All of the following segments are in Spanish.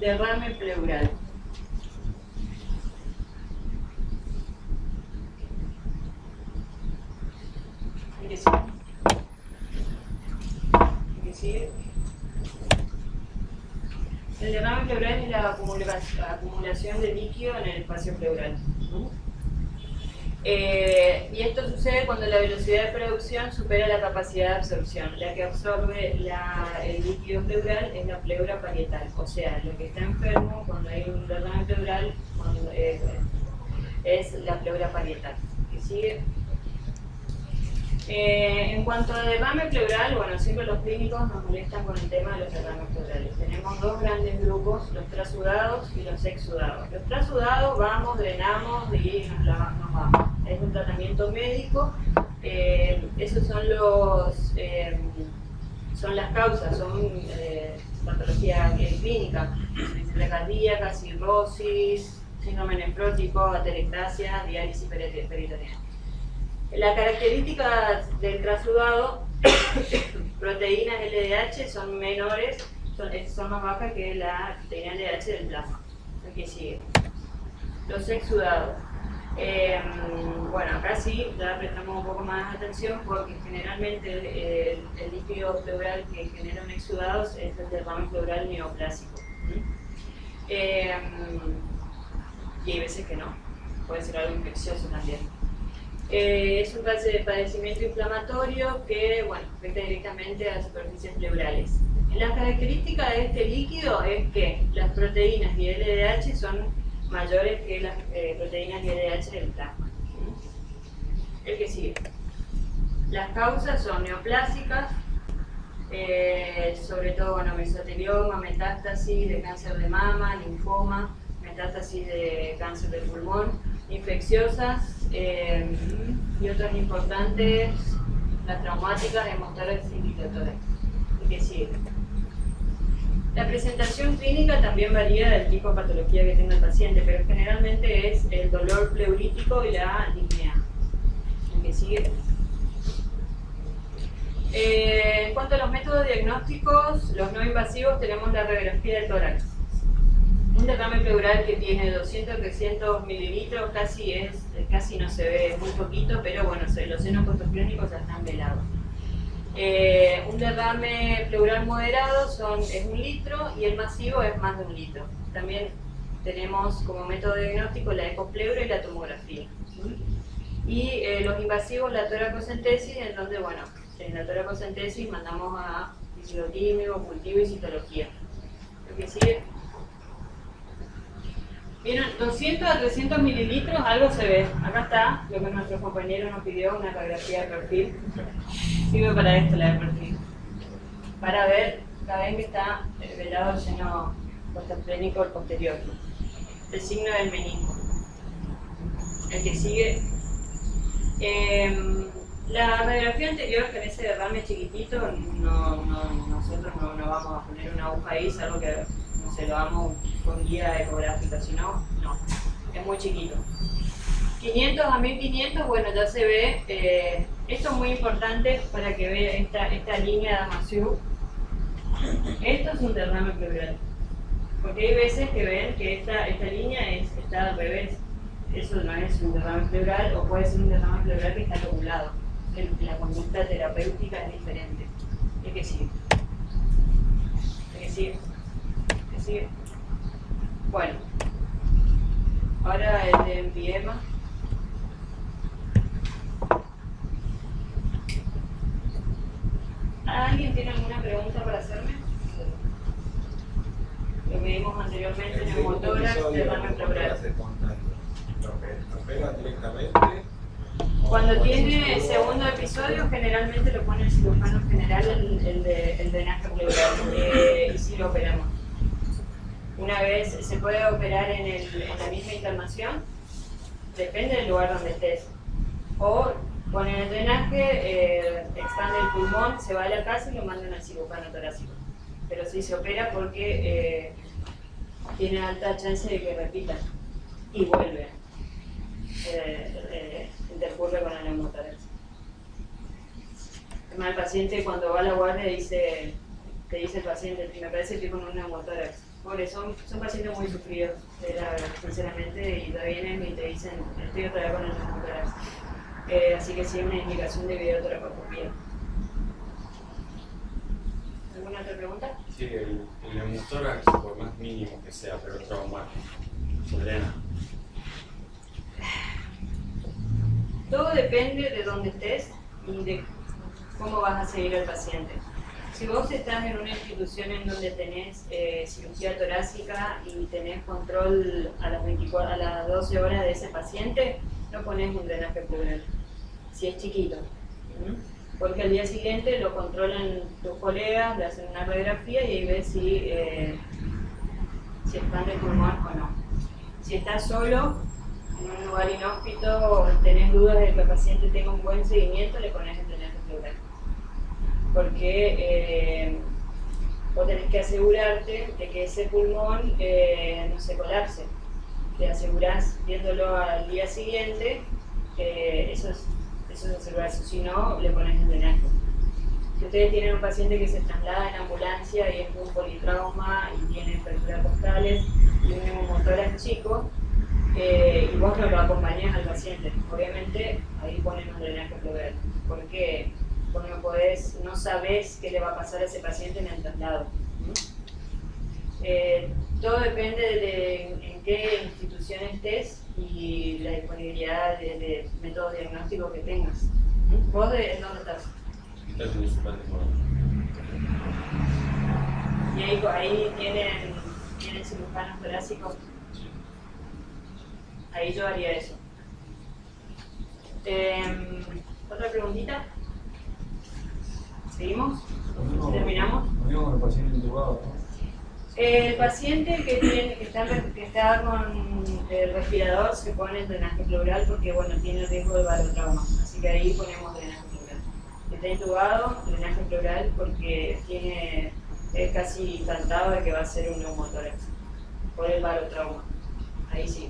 derrame pleural. El derrame pleural es la acumulación de líquido en el espacio pleural. Y esto sucede cuando la velocidad de producción supera la capacidad de absorción. La que absorbe el líquido pleural es la pleura parietal. O sea, lo que está enfermo cuando hay un derrame pleural es la pleura parietal. ¿Y sigue? En cuanto a derrame pleural, bueno, siempre los clínicos nos molestan con el tema de los derrames pleurales. Tenemos dos grandes grupos, los trasudados y los exsudados. Los trasudados vamos, drenamos y nos vamos. Es un tratamiento médico. Esos son las causas, son patología clínica, insuficiencia cardíaca, cirrosis, síndrome nefrótico, atelectasia, diálisis peritoneal. La característica del trasudado, proteínas LDH son menores, son más bajas que la proteína LDH del plasma. El que sigue. Los exsudados. Bueno, acá sí ya prestamos un poco más de atención porque generalmente el líquido pleural que genera un exudado es el derrame pleural neoplásico. Y hay veces que no, puede ser algo infeccioso también. Es un padecimiento inflamatorio que, bueno, afecta directamente a las superficies pleurales. La característica de este líquido es que las proteínas y LDH son mayores que las proteínas y LDH del plasma. El que sigue. Las causas son neoplásicas, sobre todo, bueno, mesotelioma, metástasis de cáncer de mama, linfoma, metástasis de cáncer del pulmón, infecciosas y otras importantes, las traumáticas, hemotórax y litotórax. ¿Y qué sigue? La presentación clínica también varía del tipo de patología que tenga el paciente, pero generalmente es el dolor pleurítico y la disnea. ¿Y qué sigue? En cuanto a los métodos diagnósticos, los no invasivos, tenemos la radiografía del tórax. Un derrame pleural que tiene 200-300 mililitros casi no se ve, muy poquito, pero bueno, los senos postclínicos ya están velados. Un derrame pleural moderado es 1 litro y el masivo es más de 1 litro. También tenemos como método diagnóstico la ecopleura y la tomografía. Y los invasivos, la toracocentesis, en donde, bueno, en la toracocentesis mandamos a líquido químico, cultivo y citología. Lo que sigue. Miren, 200-300 mililitros, algo se ve. Acá está lo que nuestro compañero nos pidió, una radiografía de perfil. Sirve para esto la de perfil. Para ver cada vez que está velado el seno postesplénico posterior. El signo del menisco. El que sigue. La radiografía anterior, que en ese derrame chiquitito, nosotros no vamos a poner una aguja ahí, salvo que se lo damos con guía ecográfica, si no, no, es muy chiquito. 500 a 1500, bueno, ya se ve, esto es muy importante para que vean esta línea de Damasio. Esto es un derrame pleural, porque hay veces que ven que esta línea está al revés. Eso no es un derrame pleural, o puede ser un derrame pleural que está lobulado. La conducta terapéutica es diferente. ¿Y qué sigue? ¿Qué sigue? ¿Qué sigue? Bueno, ahora el de empiema. ¿Alguien tiene alguna pregunta para hacerme? Lo que vimos anteriormente, neumotórax, derrame pleural. Cuando tiene el segundo episodio, generalmente lo pone el cirujano general el drenaje pleural, y si lo operamos. Una vez se puede operar en la misma internación, depende del lugar donde estés. O ponen el drenaje, expande el pulmón, se va a la casa y lo mandan al cirujano torácico. Pero sí se opera porque tiene alta chance de que repitan y vuelve. Intercurre con el neumotórax. Además, el paciente cuando va a la guardia te dice el paciente, me parece que con un neumotórax. Porque son pacientes muy sufridos, sinceramente, y te vienen y te dicen, estoy otra vez con el neumotórax. Así que sí, una indicación de videotoracoscopía. ¿Alguna otra pregunta? Sí, el neumotórax, por más mínimo que sea, pero traumático, se drena. Todo depende de dónde estés y de cómo vas a seguir al paciente. Si vos estás en una institución en donde tenés cirugía torácica y tenés control a las 12 horas de ese paciente, no ponés un drenaje pleural, si es chiquito. Porque al día siguiente lo controlan tus colegas, le hacen una radiografía y ahí ves si expande el pulmón o no. Si estás solo, en un lugar inhóspito, tenés dudas de que el paciente tenga un buen seguimiento, le pones el drenaje pleural. Porque vos tenés que asegurarte de que ese pulmón no se colapse. Te asegurás viéndolo al día siguiente, eso es asegurarse, si no, le pones el drenaje. Si ustedes tienen un paciente que se traslada en ambulancia y es un politrauma y tiene fracturas costales y un neumotórax chico, y vos no lo acompañás al paciente, obviamente ahí ponen un drenaje pleural. ¿Por qué? Porque no sabés qué le va a pasar a ese paciente en el traslado. Todo depende de en qué institución estés y la disponibilidad de métodos diagnósticos que tengas. ¿Vos de dónde estás? Estás en el supermercado. Y ahí tienen cirujanos torácicos. Ahí yo haría eso. ¿Otra preguntita? ¿Seguimos? ¿Terminamos? Con el paciente intubado, ¿no? El paciente que está con el respirador se pone el drenaje pleural porque bueno, tiene riesgo de barotrauma, así que ahí ponemos drenaje pleural. Si está intubado, drenaje pleural porque es casi cantado de que va a ser un neumotórax por el barotrauma. Ahí sí.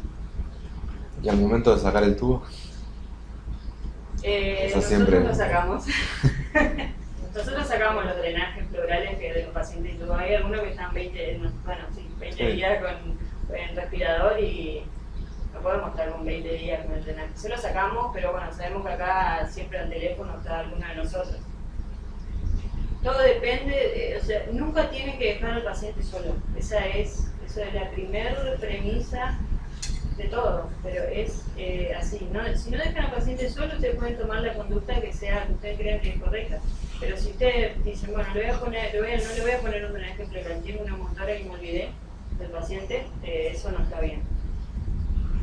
Y al momento de sacar el tubo, Nosotros siempre lo sacamos. Nosotros sacamos los drenajes pleurales que de los pacientes intubados. Hay algunos que están 20 días con el respirador y no podemos estar con 20 días con el drenaje. Se lo sacamos, pero bueno, sabemos que acá siempre al teléfono está alguno de nosotros. Todo depende, o sea, nunca tienen que dejar al paciente solo. Esa es la primera premisa de todo, pero es así. ¿No? Si no dejan al paciente solo, ustedes pueden tomar la conducta que ustedes crean que es correcta. Pero si ustedes dicen, bueno, no le voy a poner un drenaje pleural, tengo una motora y me olvidé del paciente, eso no está bien.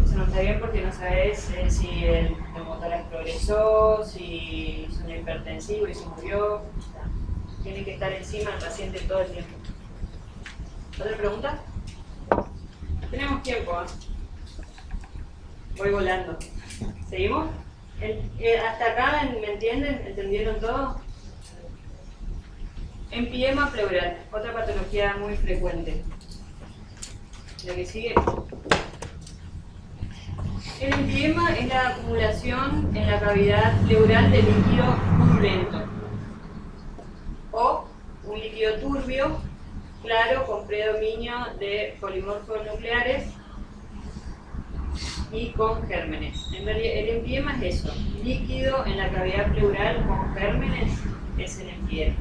Eso no está bien porque no sabes si el neumotórax progresó, si es un hipertensivo y se murió. Tiene que estar encima del paciente todo el tiempo. ¿Otra pregunta? Tenemos tiempo, ¿eh? Voy volando. ¿Seguimos? ¿Hasta acá me entienden? ¿Entendieron todo? Empiema pleural, otra patología muy frecuente. La que sigue. El empiema es la acumulación en la cavidad pleural de líquido purulento o un líquido turbio, claro, con predominio de polimorfos nucleares y con gérmenes. En realidad, el empiema es eso, líquido en la cavidad pleural con gérmenes es el empiema.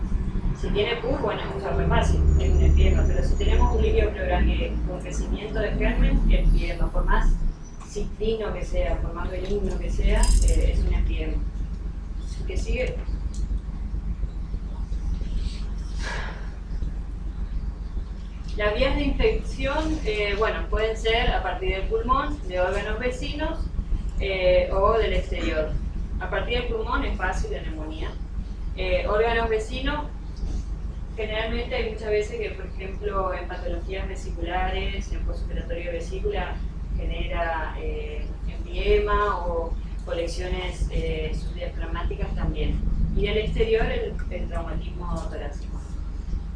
Si tiene pus, bueno, es mucho más fácil, es un empiema, pero si tenemos un líquido pleural con crecimiento de germen, es empiema, por más citrino que sea, por más benigno que sea, es un empiema. ¿Qué sigue? Las vías de infección, bueno, pueden ser a partir del pulmón, de órganos vecinos o del exterior. A partir del pulmón es fácil la neumonía. Órganos vecinos, generalmente hay muchas veces que, por ejemplo, en patologías vesiculares, en postoperatorio de vesícula, genera empiema o colecciones subdiafragmáticas también. Y del exterior el traumatismo torácico.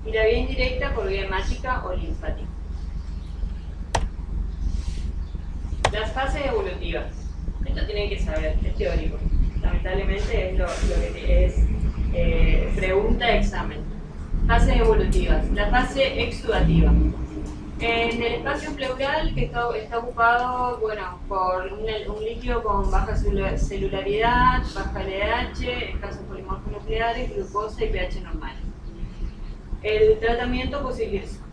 Y la vía indirecta por vía hemática o linfática. Las fases evolutivas. Esto tienen que saber, es teórico. Lamentablemente es lo que es pregunta examen. Fases evolutivas. La fase exudativa. En el espacio pleural, que está ocupado bueno, por un líquido con baja celularidad, baja LDH, escasos polimorfos nucleares, glucosa y pH normal. El tratamiento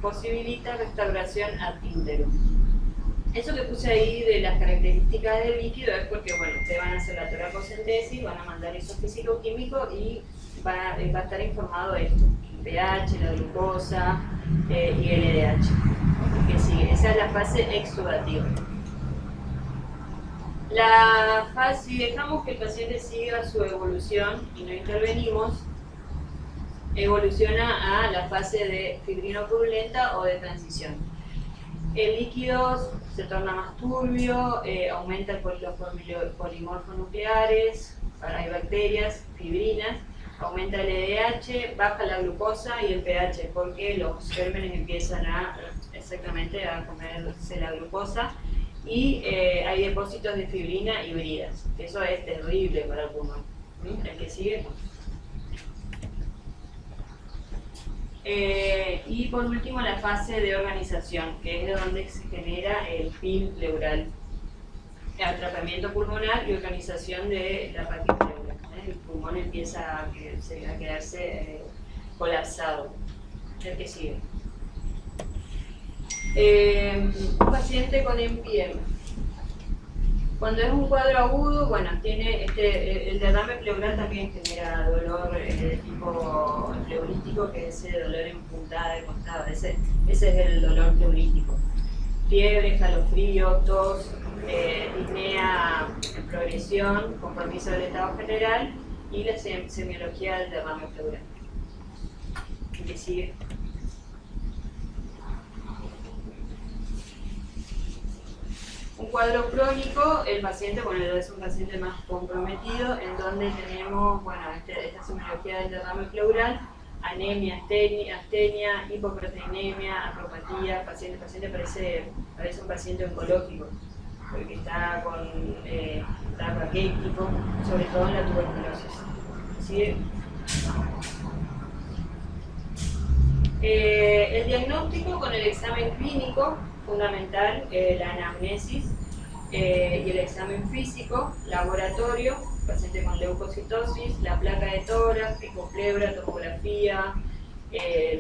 posibilita restauración ad interim. Eso que puse ahí de las características del líquido es porque, bueno, ustedes van a hacer la toracocentesis, van a mandar eso físico-químico y va a estar informado de esto, el pH, la glucosa y el LDH. Que sigue, esa es la fase exudativa. Si dejamos que el paciente siga su evolución y no intervenimos, evoluciona a la fase de fibrino purulenta o de transición. El líquido se torna más turbio, aumenta los polimorfos nucleares, hay bacterias, fibrinas, aumenta el LDH, baja la glucosa y el pH, porque los gérmenes empiezan a comerse la glucosa y hay depósitos de fibrina híbridas. Eso es terrible para el pulmón. El que sigue. Y por último la fase de organización, que es de donde se genera el PIL pleural, atrapamiento pulmonar y organización de la raquis pleural. El pulmón empieza a quedarse colapsado. El que sigue. Un paciente con empiema. Cuando es un cuadro agudo, bueno, tiene el derrame pleural también genera dolor de tipo pleurítico, que es ese dolor en puntada de costado, ese es el dolor pleurítico. Fiebre, escalofrío, tos, disnea en progresión, compromiso del estado general y la semiología del derrame pleural. ¿Qué sigue? Un cuadro crónico, el paciente, bueno, es un paciente más comprometido, en donde tenemos, bueno, esta semiología del derrame pleural, anemia, astenia, hipoproteinemia, acropatía, paciente parece un paciente oncológico, porque está raquítico, sobre todo en la tuberculosis. ¿Sí? El diagnóstico con el examen clínico, fundamental, la anamnesis y el examen físico, laboratorio, paciente con leucocitosis, la placa de tórax, ecopleura, tomografía,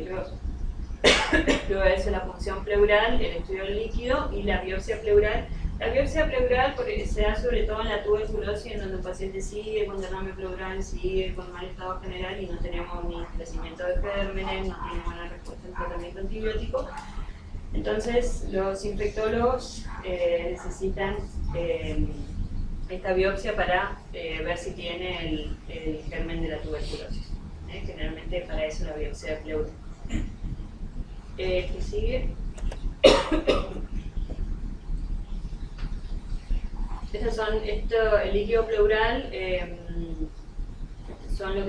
luego de eso la función pleural, el estudio del líquido y la biopsia pleural. La biopsia pleural se da sobre todo en la tuberculosis, en donde un paciente sigue con derrame pleural, sigue con mal estado general y no tenemos ni crecimiento de gérmenes, no tiene buena respuesta al tratamiento antibiótico. Entonces, los infectólogos necesitan esta biopsia para ver si tiene el germen de la tuberculosis. Generalmente para eso la biopsia de pleura. ¿Qué sigue? El líquido pleural es lo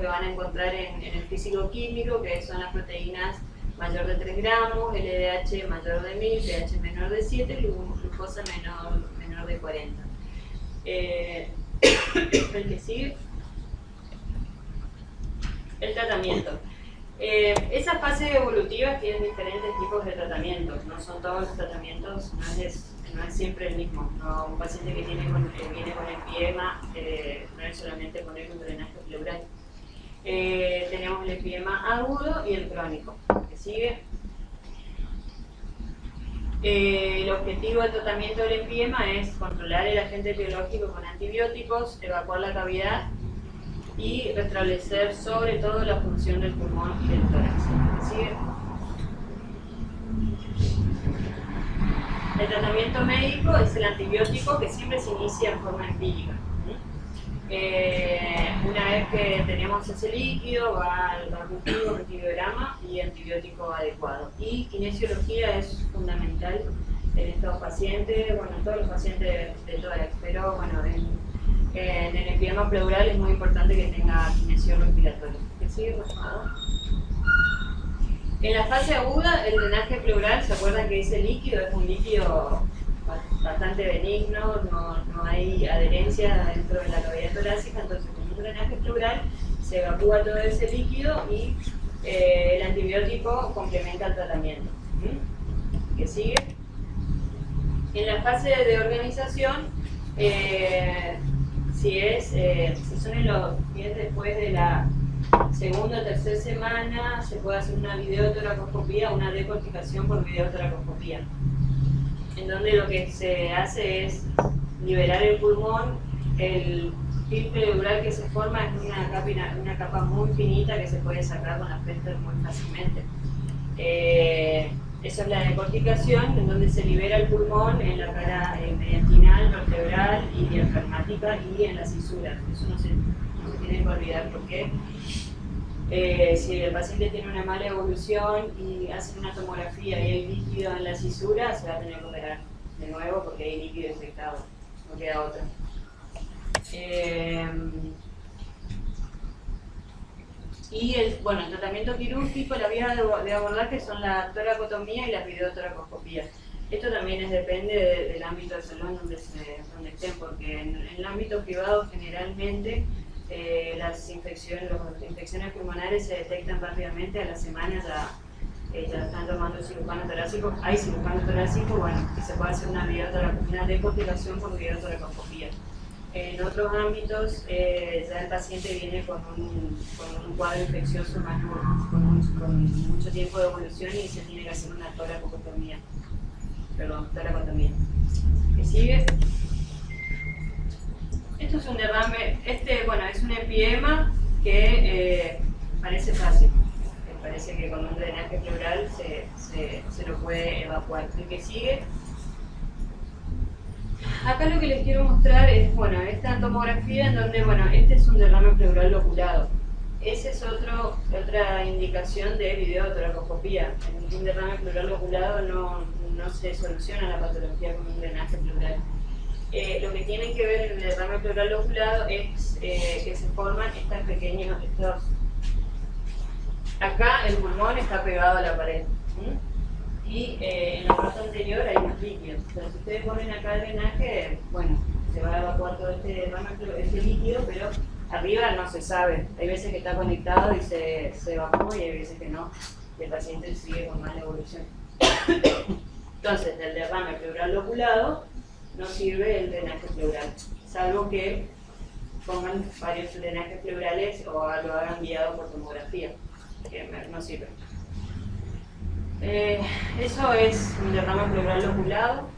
que van a encontrar en el físico-químico, que son las proteínas mayor de 3 gramos, LDH mayor de 1000, pH menor de 7, glucosa menor de 40. El que sigue. El tratamiento. Esas fases evolutivas tienen diferentes tipos de tratamientos, no son todos los tratamientos, no es siempre el mismo. No, un paciente que viene con empiema, no es solamente poner un drenaje pleural. Tenemos el empiema agudo y el crónico. ¿Que sigue? El objetivo del tratamiento del empiema es controlar el agente biológico con antibióticos, evacuar la cavidad y restablecer sobre todo la función del pulmón y del tórax. ¿Que sigue? El tratamiento médico es el antibiótico, que siempre se inicia en forma empírica. Una vez que tenemos ese líquido, va al cultivo, retirograma y antibiótico adecuado. Y kinesiología es fundamental en estos pacientes, bueno, en todos los pacientes de tórax, pero bueno, en el empiema pleural es muy importante que tenga kinesio respiratorio. ¿Qué sigue, por favor? En la fase aguda, el drenaje pleural, ¿se acuerdan que ese líquido es un líquido bastante benigno, no hay adherencia dentro de la cavidad torácica? Entonces con un drenaje pleural se evacúa todo ese líquido y el antibiótico complementa el tratamiento. que sigue. En la fase de organización, si son en los días después de la segunda o tercera semana, se puede hacer una videotoracoscopía, una decorticación por videotoracoscopía, en donde lo que se hace es liberar el pulmón. El film pleural que se forma es una capa muy finita que se puede sacar con la Fester muy fácilmente. Eso es la decorticación, en donde se libera el pulmón en la cara mediastinal, vertebral y diafragmática y en la cisura. Eso no se tiene que olvidar porque si el paciente tiene una mala evolución y hace una tomografía y hay líquido en la cisura, se va a tener que operar de nuevo porque hay líquido infectado, no queda otra. Y el tratamiento quirúrgico, la vía de abordaje son la toracotomía y la videotoracoscopía. Esto también depende del ámbito de salud donde estén, porque en el ámbito privado generalmente las infecciones pulmonares se detectan rápidamente, a la semana ya están tomando cirujano torácico. Hay cirujano torácico, y se puede hacer una decorticación por videotoracoscopía. En otros ámbitos ya el paciente viene con un cuadro infeccioso más con mucho tiempo de evolución y se tiene que hacer una toracotomía. ¿Qué sigue? Esto es un derrame, es un empiema que parece fácil. Parece que con un drenaje pleural se lo puede evacuar. ¿El que sigue? Acá lo que les quiero mostrar es, esta tomografía en donde, este es un derrame pleural loculado. Esa es otra indicación de videotoracoscopía. En un derrame pleural loculado no se soluciona la patología con un drenaje pleural. Lo que tienen que ver en el derrame pleural loculado es que se forman estos pequeños, acá el pulmón está pegado a la pared. Y en la parte anterior hay más líquido. Entonces, si ustedes ponen acá el drenaje, se va a evacuar todo este líquido, pero arriba no se sabe. Hay veces que está conectado y se evacúa y hay veces que no. Y el paciente sigue con mala evolución. Entonces, del derrame pleural loculado no sirve el drenaje pleural, salvo que pongan varios drenajes pleurales o lo hagan guiado por tomografía, que no sirve. Eso es un derrame pleural loculado.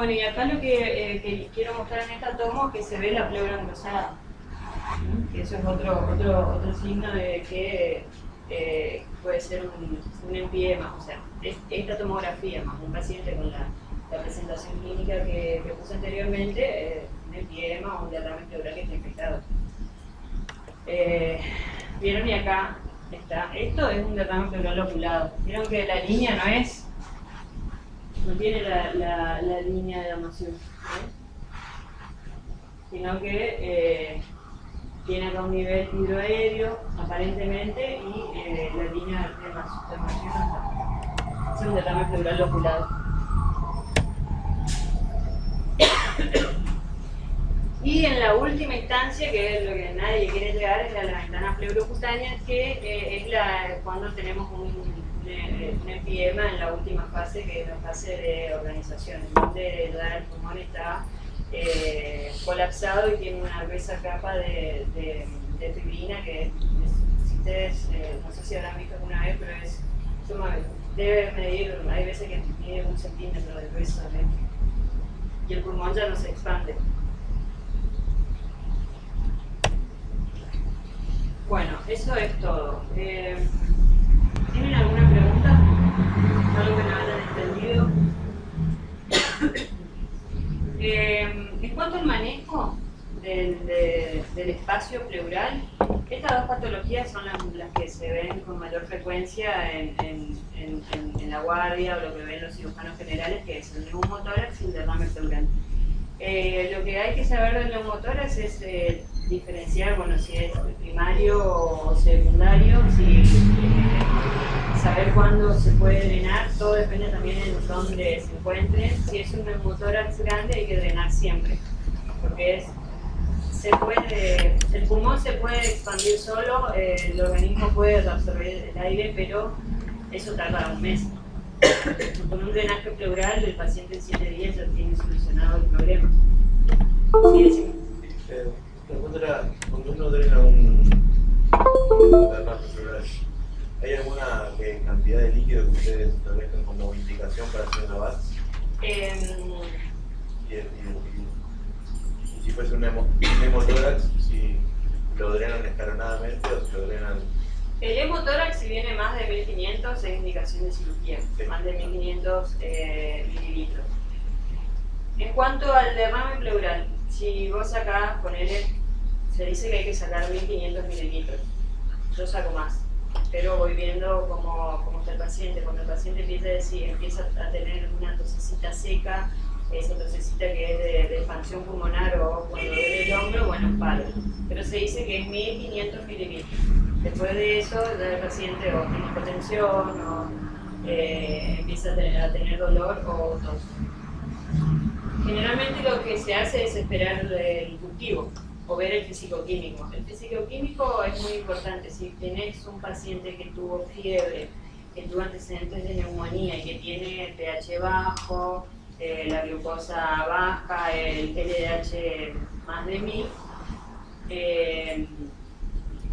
Y acá lo que quiero mostrar en esta tomo es que se ve la pleura engrosada. Eso es otro signo de que puede ser un empiema. O sea, esta tomografía más un paciente con la presentación clínica que puse anteriormente, un empiema o un derrame pleural que está infectado. ¿Vieron? Y acá está. Esto es un derrame pleural loculado. Vieron que la línea no tiene la línea de amación, sino que tiene acá un nivel hidroaéreo aparentemente y la línea de amación no está. Es un derrame pleural loculado. Y en la última instancia, que es lo que nadie quiere llegar, es la ventana pleurocutánea, que es cuando tenemos un empiema en la última fase, que es la fase de organización, donde ya el pulmón está colapsado y tiene una gruesa capa de fibrina, que si ustedes, no sé si habrán visto alguna vez, pero es sumamente, debe medir, hay veces que mide 1 centímetro de grueso, y el pulmón ya no se expande. Eso es todo. ¿Tienen alguna pregunta? ¿Algo que no hayan entendido? En cuanto al manejo del espacio pleural, estas dos patologías son las que se ven con mayor frecuencia en la guardia o lo que ven los cirujanos generales, que es el neumotórax y el derrame pleural. Lo que hay que saber del neumotórax es diferenciar, si es primario o secundario, saber cuándo se puede drenar, todo depende también de dónde se encuentren. Si es un neumotórax grande hay que drenar siempre, porque el pulmón se puede expandir solo, el organismo puede absorber el aire, pero eso tarda un mes. Con un drenaje pleural el paciente en 7 días ya tiene solucionado el problema. Sí, decime. Cuando uno drena un derrame pleural, ¿hay alguna cantidad de líquido que ustedes establezcan como indicación para hacer una base? Y si fuese un hemotórax, si lo drenan escalonadamente o si lo drenan... El hemotórax, si viene más de 1500, es indicación de cirugía, Sí. más de 1500 mililitros. En cuanto al derrame pleural, si vos sacás, ponele, se dice que hay que sacar 1500 mililitros. Yo saco más, pero voy viendo cómo está el paciente. Cuando el paciente empieza a tener una tosecita seca, esa tosecita que es de expansión pulmonar o cuando duele el hombro, bueno, paro. Pero se dice que es 1500 mililitros. Después de eso, ya el paciente o tiene hipotensión o empieza a tener dolor o tos. Generalmente lo que se hace es esperar el cultivo o ver el fisicoquímico. El fisicoquímico es muy importante. Si tenés un paciente que tuvo fiebre, que tuvo antecedentes de neumonía y que tiene pH bajo, la glucosa baja, el LDH más de 1000,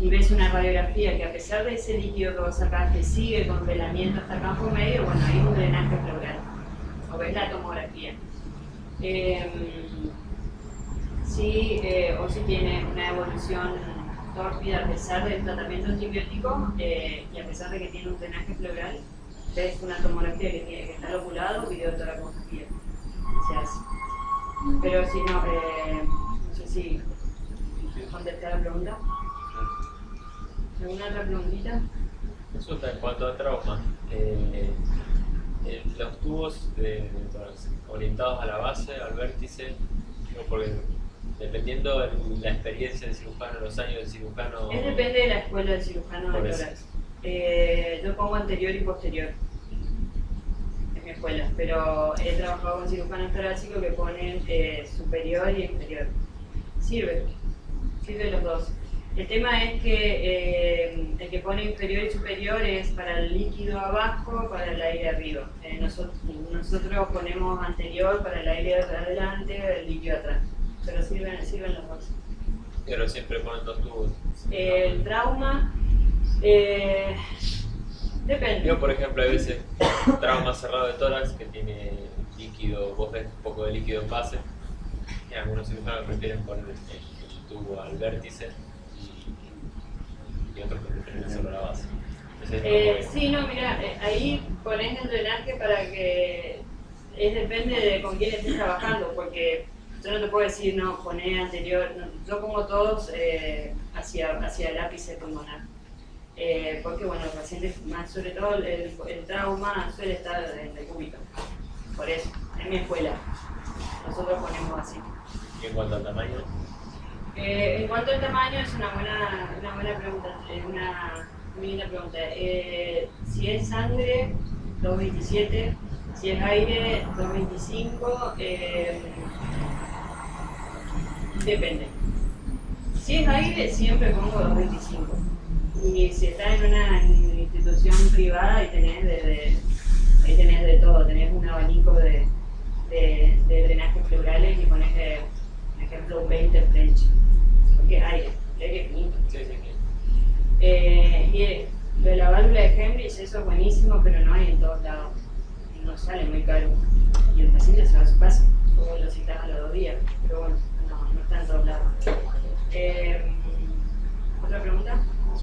y ves una radiografía que a pesar de ese líquido que vos sacaste sigue con velamiento hasta campo medio, bueno, hay un drenaje pleural. O ves la tomografía. O si tiene una evolución tórpida a pesar del tratamiento antibiótico y a pesar de que tiene un drenaje pleural, ves una tomografía que está lobulado, videotoracoscopía se hace. Pero si no, no sé si contesté la pregunta. ¿Alguna otra preguntita? Consulta en cuanto a trauma. Los tubos orientados a la base, al vértice, porque dependiendo de la experiencia del cirujano, los años del cirujano... Depende de la escuela del cirujano de tórax. Yo pongo anterior y posterior en mi escuela, pero he trabajado con cirujanos torácicos que ponen superior y inferior. Sirve los dos. El tema es que el que pone inferior y superior es para el líquido abajo, para el aire arriba. Nosotros ponemos anterior para el aire adelante, el líquido atrás. Pero sirven los dos. Pero siempre ponen dos tubos. El trauma depende. Yo, por ejemplo, hay veces trauma cerrado de tórax que tiene líquido, vos ves un poco de líquido en base, y algunos cirujanos prefieren poner el tubo al vértice y otros que prefieren hacerlo a la base. Entonces, Sí, no, mira, ahí pones el drenaje para que depende de con quién estés trabajando, porque yo no te puedo decir, no, poné anterior, no, yo pongo todos hacia el ápice pulmonar. Porque bueno, los pacientes, más sobre todo el trauma suele estar en el cúbito. Por eso, en mi escuela, nosotros ponemos así. ¿Y en cuanto al tamaño? En cuanto al tamaño, es una buena pregunta, una muy linda pregunta. Si es sangre, 2,27, si es aire, 2,25, depende. Si es aire, siempre pongo 2,25. Y si estás en una institución privada, ahí tenés de todo, tenés un abanico de drenajes pleurales y pones, por ejemplo, un 20 French, porque es aire finito. Sí. Y lo de la válvula de Hemrich, eso es buenísimo, pero no hay en todos lados, no sale muy caro y el paciente se va a su casa.